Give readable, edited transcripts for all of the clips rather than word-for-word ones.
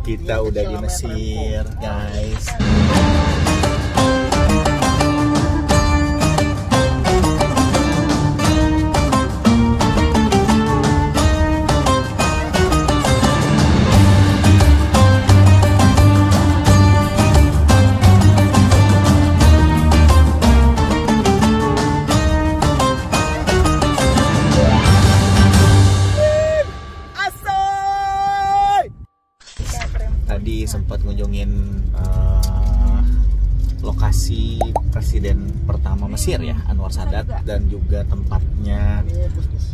kita udah di Mesir, guys. Tadi sempat ngunjungin lokasi presiden pertama Mesir ya, Anwar Sadat, dan juga tempatnya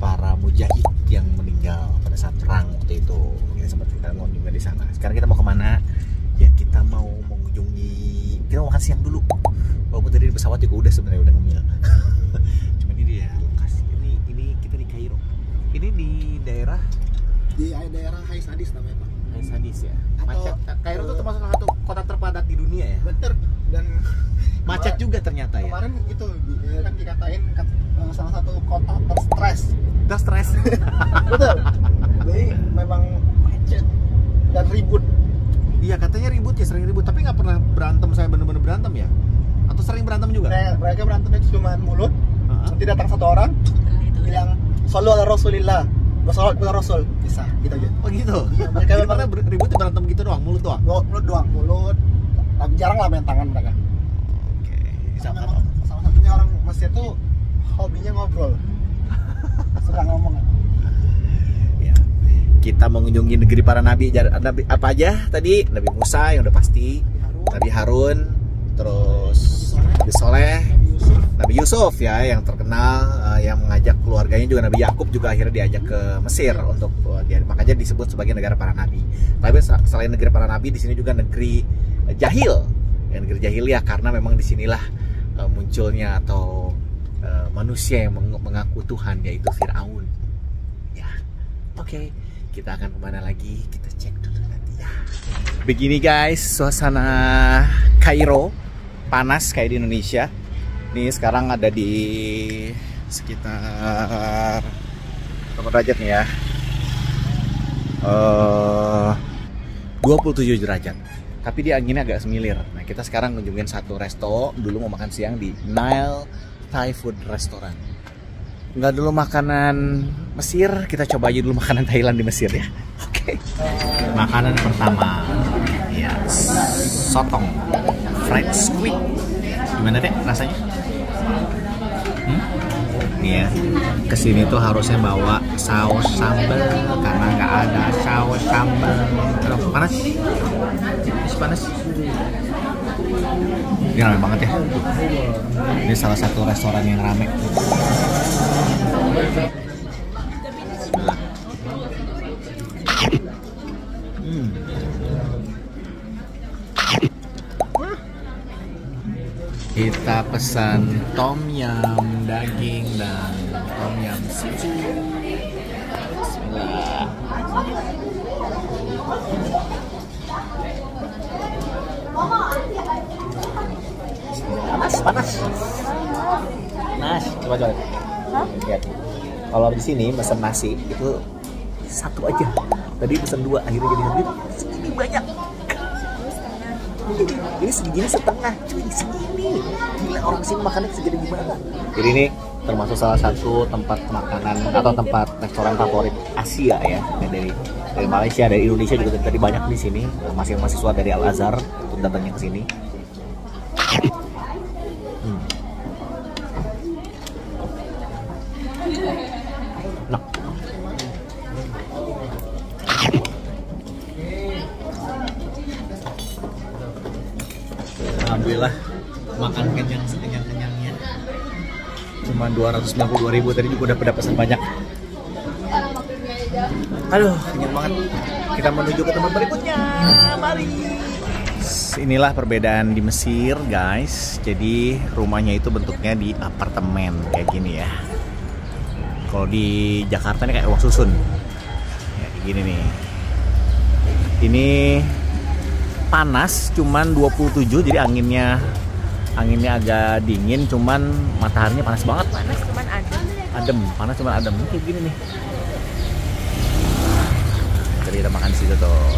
para mujahid yang meninggal pada saat perang waktu itu. Kita sempat kita ngunjungin di sana. Sekarang kita mau kemana? Ya kita mau mengunjungi, kita mau makan siang dulu. Walaupun tadi di pesawat juga udah sebenarnya udah ngemil. Cuma ini dia lokasi. Ini kita di Kairo. Ini di daerah Hai Sadis namanya Pak. Hai Sadis ya. Macet. Kairo itu termasuk salah satu kota terpadat di dunia ya. Bener. Dan macet juga ternyata ya. Kemarin itu kan dikatain salah satu kota Terstres. Betul. Jadi memang macet dan ribut. Iya katanya ribut ya, sering ribut. Tapi nggak pernah berantem, saya bener-bener berantem ya? Atau sering berantem juga? Nah, mereka berantemnya cuma mulut. Nanti datang satu orang bilang Shallu ala Rasulillah, bersolat kepada Rasul, bisa gitu aja. Oh gitu? Iya, mereka memang ributnya berantem gitu doang, mulut doang? Mulut. Tapi jarang lah main tangan mereka. Oke. Salah satunya orang Mesir tuh hobinya ngobrol. Suka ngomong. Ya. Kita mengunjungi negeri para nabi apa aja tadi? Nabi Musa yang udah pasti, Nabi Harun, terus Nabi Soleh, Nabi Yusuf ya yang terkenal, yang mengajak keluarganya juga. Nabi Yakub juga akhirnya diajak ke Mesir untuk makanya disebut sebagai negara para nabi. Tapi selain negeri para nabi, di sini juga negeri jahil, ya, negeri jahiliyah, karena memang disinilah munculnya atau manusia yang mengaku Tuhan, yaitu Firaun. Ya, oke, kita akan kemana lagi? Kita cek dulu nanti ya. Begini guys, suasana Kairo, panas kayak di Indonesia. Ini sekarang ada di sekitar berapa derajat nih ya? 27 derajat. Tapi dia anginnya agak semilir. Nah kita sekarang kunjungin satu resto. Dulu mau makan siang di Nile Thai Food Restaurant. Nggak dulu makanan Mesir, kita coba aja dulu makanan Thailand di Mesir ya. Oke. Makanan pertama, ya sotong, fried squid. Gimana deh rasanya? Nih ya, kesini tuh harusnya bawa saus sambal karena nggak ada saus sambal. Aduh, panas, panas. Ini rame banget ya. Ini salah satu restoran yang rame. Kita pesan tom yum daging dan tom yum seafood. Bismillah. Panas. Coba. Lihat. Kalau di sini pesan nasi itu satu aja. Tadi pesan dua, akhirnya jadi lebih segini banyak. Ini segini setengah, cuy, segini. Gila, orang sini makannya segini gimana? Jadi ini termasuk salah satu tempat makanan atau tempat restoran favorit Asia ya, dari Malaysia, dari Indonesia juga tadi banyak di sini. Masih mahasiswa dari Al Azhar untuk datangnya ke sini. Alhamdulillah makan kenyang sekenyang-kenyangnya. Cuma 292.000, tadi juga udah pada pesan banyak. Aduh, kenyang banget. Kita menuju ke tempat berikutnya. Mari. Inilah perbedaan di Mesir, guys. Jadi rumahnya itu bentuknya di apartemen kayak gini ya. Kalau di Jakarta ini kayak rumah susun. Ya, kayak gini nih. Ini panas cuman 27, jadi anginnya agak dingin, cuman mataharinya panas banget. Panas cuman adem. Panas cuman adem. Kayak gini nih. Kita Tadi kita makan di situ tuh.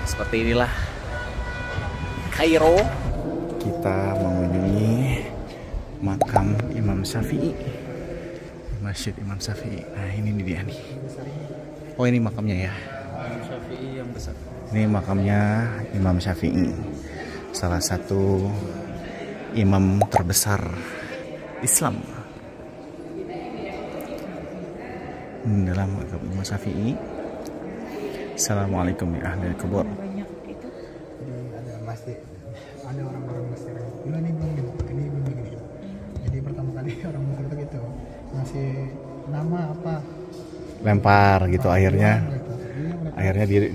Seperti inilah Kairo. Kita mengunjungi makam Imam Syafi'i, Masjid Imam Syafi'i. Nah ini dia nih. Oh ini makamnya ya. Imam Syafi'i yang besar. Ini makamnya Imam Syafi'i, salah satu imam terbesar Islam. Dalam makam Imam Syafi'i. Assalamualaikum ya ahli kubur. Banyak itu. Ada masjid. Ada orang-orang Mesir. Ini belum begini. Jadi pertama kali orang Mesir itu gitu. Ngasih nama apa? Lempar gitu akhirnya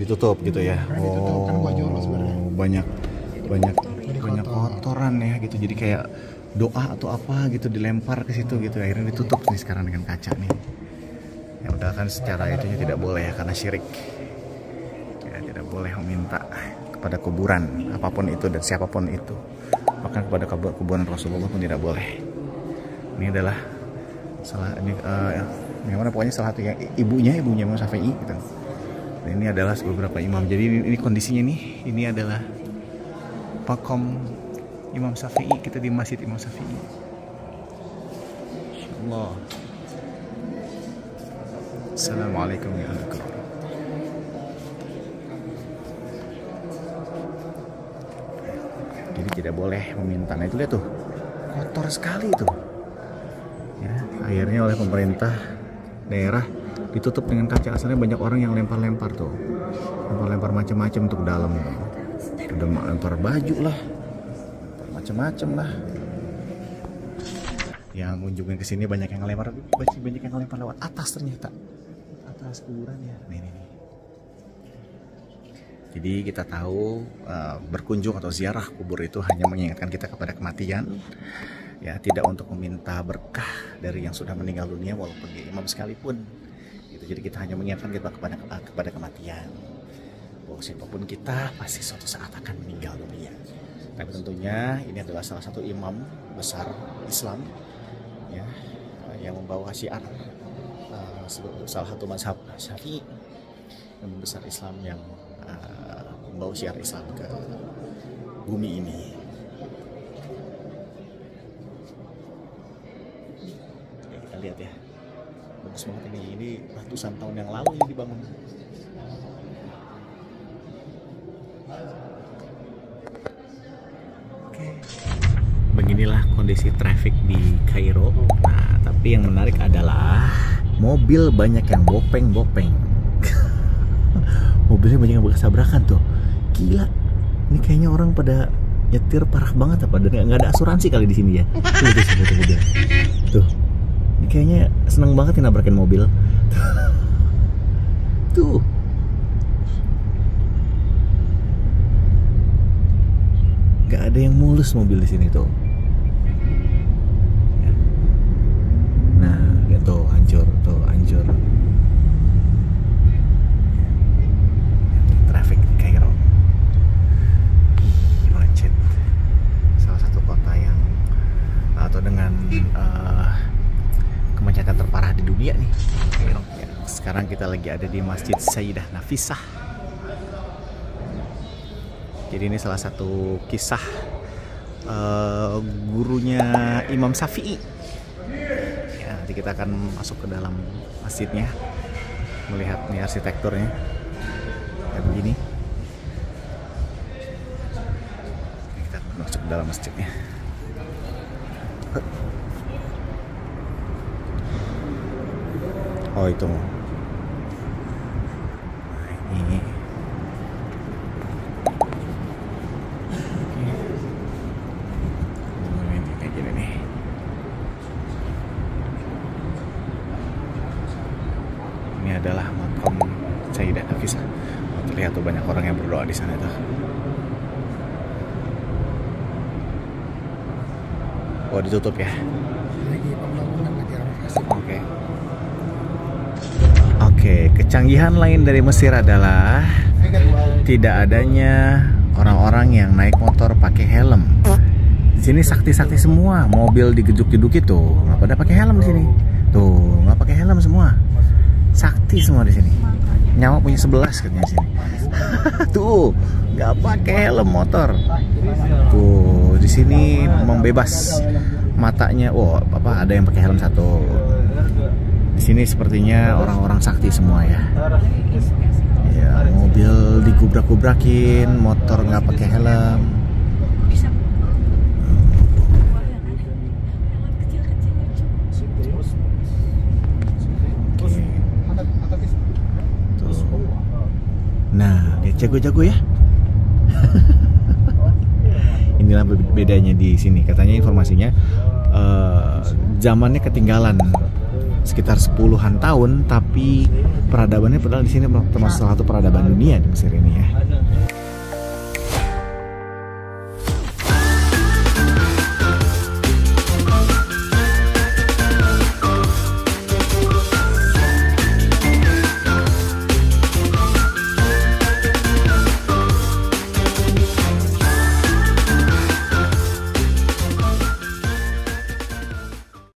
ditutup gitu ya. Banyak kotoran ya gitu. Jadi kayak doa atau apa gitu dilempar ke situ gitu. Akhirnya ditutup nih sekarang dengan kaca nih. Ya udah kan secara itunya tidak boleh ya karena syirik. Ya tidak boleh meminta kepada kuburan apapun itu dan siapapun itu. Bahkan kepada kuburan Rasulullah pun tidak boleh. Ini adalah yang mana pokoknya salah satu yang ibunya Imam Syafi'i gitu. Dan ini adalah beberapa imam. Jadi ini kondisinya nih, ini adalah makam Imam Syafi'i. Kita di Masjid Imam Syafi'i. Insyaallah. Assalamualaikum ya Allah. Jadi tidak boleh meminta. Nah itu lihat tuh, kotor sekali tuh. Ya, akhirnya oleh pemerintah daerah ditutup dengan kaca. Asalnya banyak orang yang lempar-lempar tuh, lempar-lempar macam-macam untuk dalam. Udah lempar baju lah, macam-macam lah. Yang kunjungin ke sini banyak yang lempar, banyak yang lempar lewat atas ternyata, atas kuburan ya. Nih. Jadi kita tahu berkunjung atau ziarah kubur itu hanya mengingatkan kita kepada kematian. Ya, tidak untuk meminta berkah dari yang sudah meninggal dunia walaupun dia imam sekalipun. Gitu. Jadi kita hanya mengingatkan kita kepada kematian. Bahwa siapapun kita pasti suatu saat akan meninggal dunia. Tapi tentunya ini adalah salah satu imam besar Islam ya, yang membawa syiar salah satu mazhab Syafi'i, imam besar Islam yang membawa syiar Islam ke bumi ini. Lihat ya, bagus banget ini ratusan tahun yang lalu ini dibangun. Oke. Beginilah kondisi traffic di Kairo. Nah, tapi yang menarik adalah mobil banyak yang bopeng-bopeng. Mobilnya banyak yang bekas tabrakan tuh. Gila. Ini kayaknya orang pada nyetir parah banget apa? Dan nggak ada asuransi kali di sini ya. Tuh. Tuh. Ini kayaknya seneng banget nih nabrakin mobil. Tuh. Gak ada yang mulus mobil di sini tuh. Nah, gitu hancur. Traffic di Kairo. Macet. Salah satu kota yang atau dengan kemacetan terparah di dunia nih. Sekarang kita lagi ada di Masjid Sayyidah Nafisah. Jadi ini salah satu kisah gurunya Imam Syafi'i. Ya, nanti kita akan masuk ke dalam masjidnya, melihat nih arsitekturnya kayak begini. Kita akan masuk ke dalam masjidnya. Oh itu. Ini. Ini kayak gini nih. Ini adalah makam Sayyidah Nafisah. Terlihat tuh banyak orang yang berdoa di sana tuh. Oh ditutup ya? Lagi pembangunan lagi renovasi. Oke, kecanggihan lain dari Mesir adalah tidak adanya orang-orang yang naik motor pakai helm. Di sini sakti-sakti semua, mobil digeduk-geduk itu nggak pada pakai helm di sini. Tuh, nggak pakai helm semua. sakti semua di sini. Nyawa punya 11 katanya sini. Tuh, nggak pakai helm motor. Tuh, di sini memang bebas matanya. Oh, apa ada yang pakai helm satu. Di sini sepertinya orang-orang sakti semua ya. Ya, mobil digubrak-gubrakin, motor nggak pakai helm. Nah, dia jago-jago ya. Inilah bedanya di sini. Katanya informasinya zamannya ketinggalan sekitar 10-an tahun, tapi peradabannya padahal di sini termasuk salah satu peradaban dunia di Mesir ini ya.